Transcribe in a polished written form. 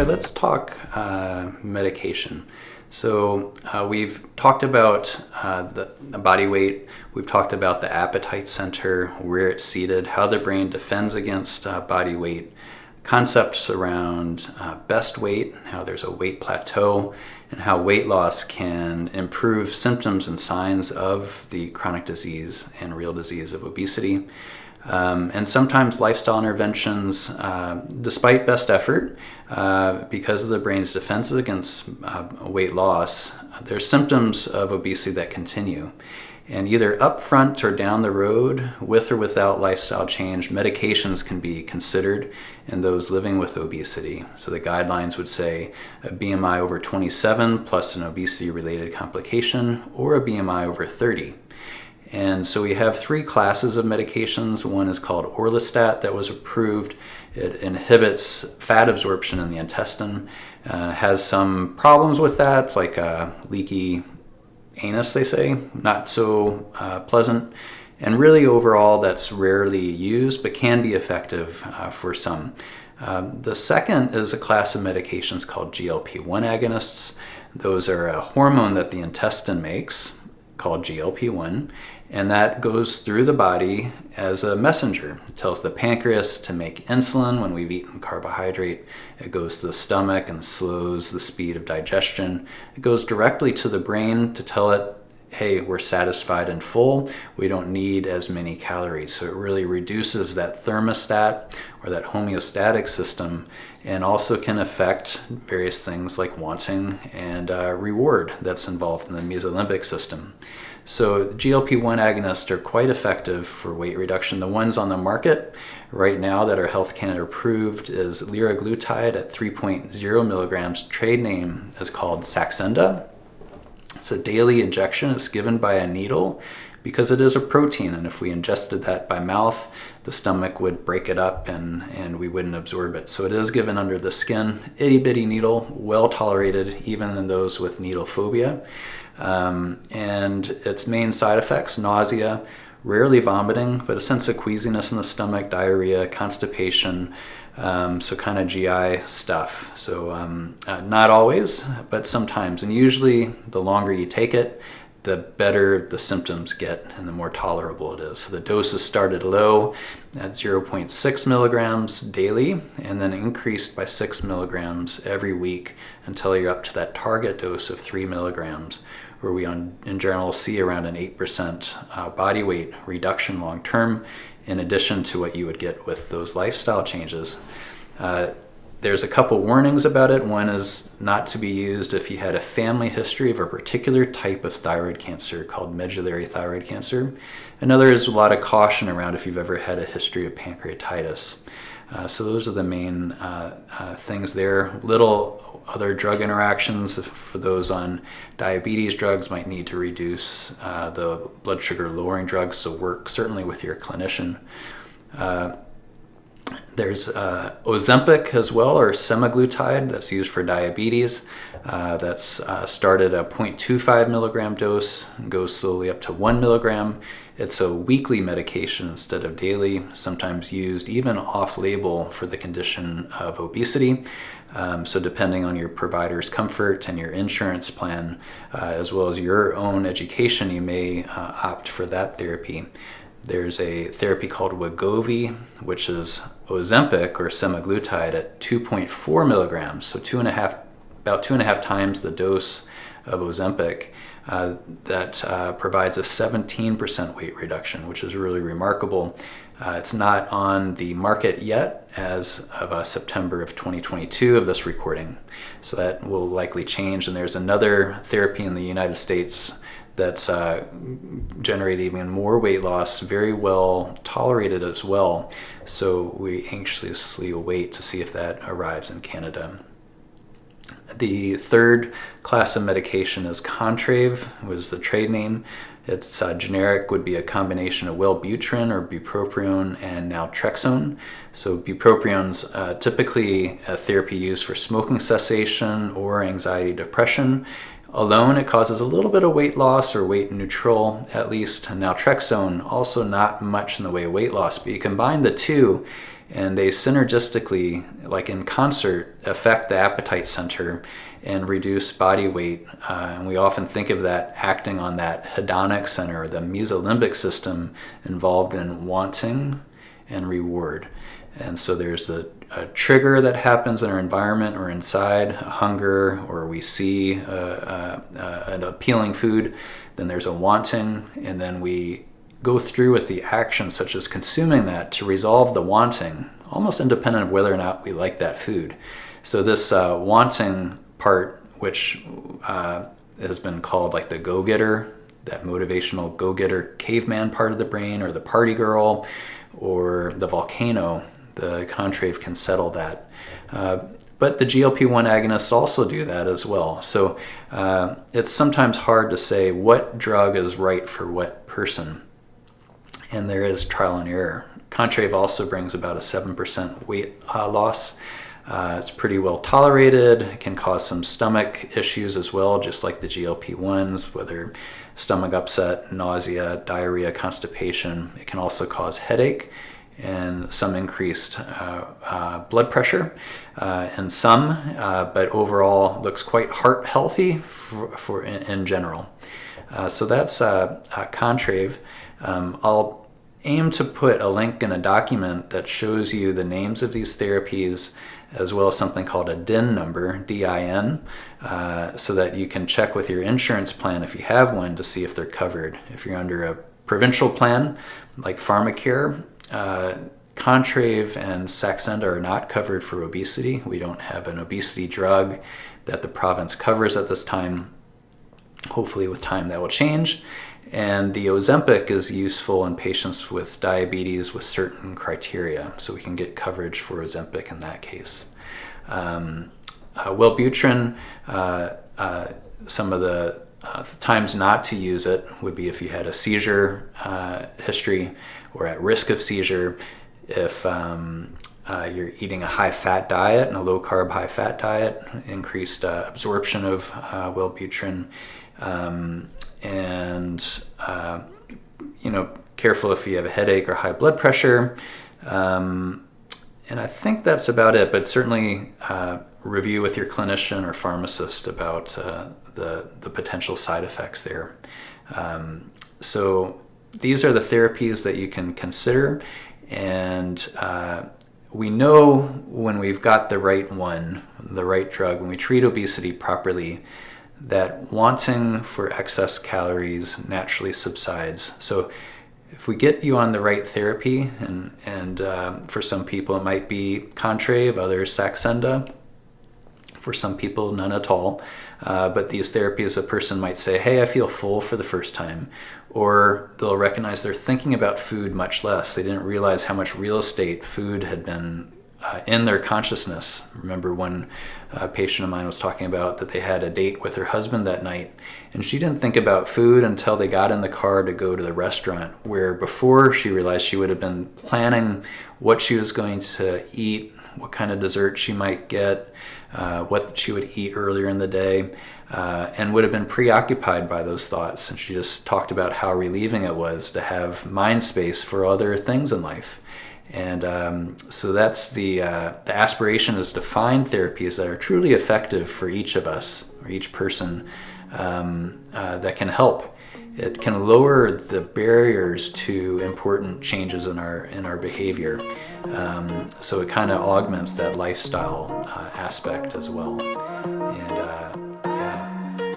right, let's talk medication. So we've talked about the body weight, we've talked about the appetite center, where it's seated, how the brain defends against body weight, concepts around best weight, how there's a weight plateau, and how weight loss can improve symptoms and signs of the chronic disease and real disease of obesity. And sometimes lifestyle interventions, despite best effort, because of the brain's defenses against weight loss, there's symptoms of obesity that continue. And either up front or down the road, with or without lifestyle change, medications can be considered in those living with obesity. So the guidelines would say a BMI over 27 plus an obesity-related complication, or a BMI over 30. And so we have three classes of medications. One is called orlistat that was approved. It inhibits fat absorption in the intestine, has some problems with that, like leaky anus, they say, not so pleasant. And really overall that's rarely used, but can be effective for some. The second is a class of medications called GLP-1 agonists. Those are a hormone that the intestine makes called GLP-1, and that goes through the body as a messenger. It tells the pancreas to make insulin when we've eaten carbohydrate. It goes to the stomach and slows the speed of digestion. It goes directly to the brain to tell it, hey, we're satisfied and full. We don't need as many calories. So it really reduces that thermostat or that homeostatic system, and also can affect various things like wanting and reward that's involved in the mesolimbic system. So GLP-1 agonists are quite effective for weight reduction. The ones on the market right now that are Health Canada approved is liraglutide at 3.0 milligrams. Trade name is called Saxenda. It's a daily injection. It's given by a needle because it is a protein, and if we ingested that by mouth, the stomach would break it up and we wouldn't absorb it. So it is given under the skin, itty bitty needle, well tolerated even in those with needle phobia. And its main side effects, nausea, rarely vomiting, but a sense of queasiness in the stomach, diarrhea, constipation, so kind of GI stuff. So not always, but sometimes. And usually the longer you take it, the better the symptoms get and the more tolerable it is. So the doses started low at 0.6 milligrams daily, and then increased by 6 milligrams every week until you're up to that target dose of 3 milligrams, where we in general see around an 8% body weight reduction long term, in addition to what you would get with those lifestyle changes. There's a couple warnings about it. One is not to be used if you had a family history of a particular type of thyroid cancer called medullary thyroid cancer. Another is a lot of caution around if you've ever had a history of pancreatitis. So those are the main things there. Little other drug interactions for those on diabetes drugs might need to reduce the blood sugar lowering drugs, so work certainly with your clinician. There's Ozempic as well, or semaglutide, that's used for diabetes. That's started at a 0.25 milligram dose and goes slowly up to 1 milligram. It's a weekly medication instead of daily, sometimes used even off-label for the condition of obesity. So depending on your provider's comfort and your insurance plan, as well as your own education, you may opt for that therapy. There's a therapy called Wegovy, which is Ozempic or semaglutide at 2.4 milligrams, so about 2.5 times the dose of Ozempic. That provides a 17% weight reduction, which is really remarkable. It's not on the market yet as of September of 2022 of this recording, so that will likely change. And there's another therapy in the United States that's generated even more weight loss, very well tolerated as well. So we anxiously await to see if that arrives in Canada. The third class of medication is Contrave, was the trade name. Its generic would be a combination of Wellbutrin or bupropion and naltrexone. So bupropion's typically a therapy used for smoking cessation or anxiety depression. Alone, it causes a little bit of weight loss or weight neutral, at least. Naltrexone, also not much in the way of weight loss, but you combine the two and they synergistically, like in concert, affect the appetite center and reduce body weight. And we often think of that acting on that hedonic center, the mesolimbic system involved in wanting and reward. And so there's a trigger that happens in our environment or inside, a hunger, or we see an appealing food. Then there's a wanting, and then we go through with the action such as consuming that to resolve the wanting, almost independent of whether or not we like that food. So this wanting part, which has been called like the go-getter, that motivational go-getter caveman part of the brain, or the party girl, or the volcano, the contrave can settle that. But the GLP-1 agonists also do that as well. So it's sometimes hard to say what drug is right for what person. And there is trial and error. Contrave also brings about a 7% weight loss. It's pretty well tolerated. It can cause some stomach issues as well, just like the GLP-1s, whether stomach upset, nausea, diarrhea, constipation. It can also cause headache and some increased blood pressure in some, but overall looks quite heart healthy in general. So that's Contrave. I'll aim to put a link in a document that shows you the names of these therapies, as well as something called a DIN number, DIN, so that you can check with your insurance plan if you have one to see if they're covered. If you're under a provincial plan like Pharmacare, Contrave and Saxenda are not covered for obesity. We don't have an obesity drug that the province covers at this time. Hopefully with time that will change. And the Ozempic is useful in patients with diabetes with certain criteria, so we can get coverage for Ozempic in that case. Wellbutrin, some of the times not to use it would be if you had a seizure history or at risk of seizure, if you're eating a high-fat diet and a low-carb, high-fat diet, increased absorption of Wellbutrin, and careful if you have a headache or high blood pressure. And I think that's about it, but certainly review with your clinician or pharmacist about the potential side effects there. So these are the therapies that you can consider, and we know when we've got the right one, the right drug, when we treat obesity properly, that wanting for excess calories naturally subsides. So if we get you on the right therapy, and for some people it might be Contrave, others Saxenda, for some people none at all, but these therapies, a person might say, hey, I feel full for the first time, or they'll recognize they're thinking about food much less. They didn't realize how much real estate food had been in their consciousness. Remember one patient of mine was talking about that they had a date with her husband that night, and she didn't think about food until they got in the car to go to the restaurant, where before she realized she would have been planning what she was going to eat, what kind of dessert she might get, what she would eat earlier in the day, and would have been preoccupied by those thoughts. And she just talked about how relieving it was to have mind space for other things in life. And so that's the aspiration, is to find therapies that are truly effective for each of us, or each person, that can help. It can lower the barriers to important changes in our behavior. So it kind of augments that lifestyle aspect as well. And yeah.